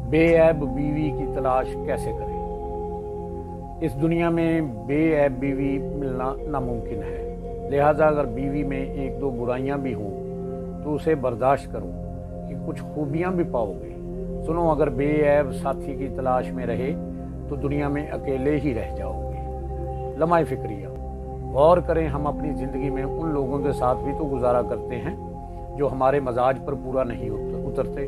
बेऐब बीवी की तलाश कैसे करें। इस दुनिया में बेऐब बीवी मिलना नामुमकिन है, लिहाजा अगर बीवी में एक दो बुराइयां भी हों तो उसे बर्दाश्त करो कि कुछ खूबियां भी पाओगे। सुनो, अगर बेऐब साथी की तलाश में रहे तो दुनिया में अकेले ही रह जाओगे। लम्हा फिक्रिया, गौर करें, हम अपनी ज़िंदगी में उन लोगों के साथ भी तो गुजारा करते हैं जो हमारे मजाज पर पूरा नहीं उतरते।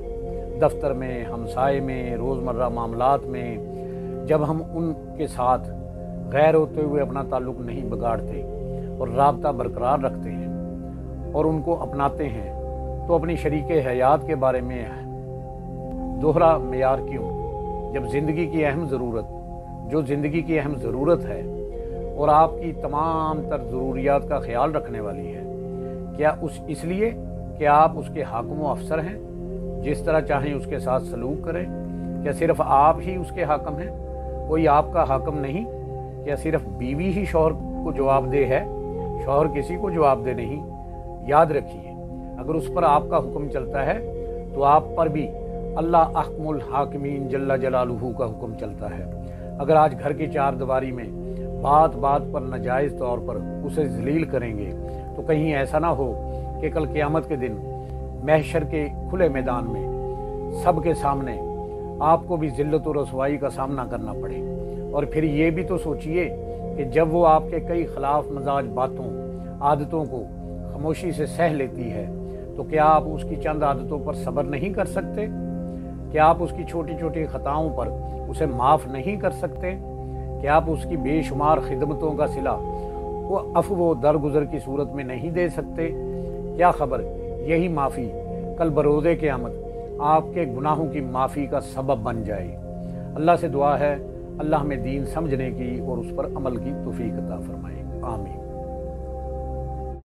दफ्तर में, हमसाए में, रोज़मर्रा मामलात में जब हम उनके साथ गैर होते हुए अपना ताल्लुक़ नहीं बिगाड़ते और राब्ता बरकरार रखते हैं और उनको अपनाते हैं, तो अपनी शरीके हयात के बारे में दोहरा मेयार क्यों? जब ज़िंदगी की अहम ज़रूरत है और आपकी तमाम तर ज़रूरियात का ख्याल रखने वाली है, क्या इसलिए कि आप उसके हाकिम व अफसर हैं, जिस तरह चाहें उसके साथ सलूक करें? क्या सिर्फ आप ही उसके हाकिम हैं, कोई आपका हाकिम नहीं? क्या सिर्फ बीवी ही शौहर को जवाबदेह है, शौहर किसी को जवाबदेह नहीं? याद रखिए, अगर उस पर आपका हुक्म चलता है तो आप पर भी अल्लाह अहकमुल हाकिमीन जल्ला जलालुहू का हुक्म चलता है। अगर आज घर की चार दीवारी में बात बात पर नाजायज़ तौर पर उसे जलील करेंगे तो कहीं ऐसा ना हो कि कल क़यामत के दिन महशर के खुले मैदान में सबके सामने आपको भी ज़िल्लत और रसवाई का सामना करना पड़े। और फिर ये भी तो सोचिए कि जब वो आपके कई खिलाफ मजाज बातों आदतों को खामोशी से सह लेती है तो क्या आप उसकी चंद आदतों पर सब्र नहीं कर सकते? क्या आप उसकी छोटी छोटी खताओं पर उसे माफ़ नहीं कर सकते? क्या आप उसकी बेशुमार खिदमतों का सिला वो अफ़व दरगुजर की सूरत में नहीं दे सकते? क्या खबर, यही माफ़ी कल बरोज़े क़यामत आपके गुनाहों की माफ़ी का सबब बन जाए। अल्लाह से दुआ है, अल्लाह हमें दीन समझने की और उस पर अमल की तौफीक अता फरमाए। आमीन।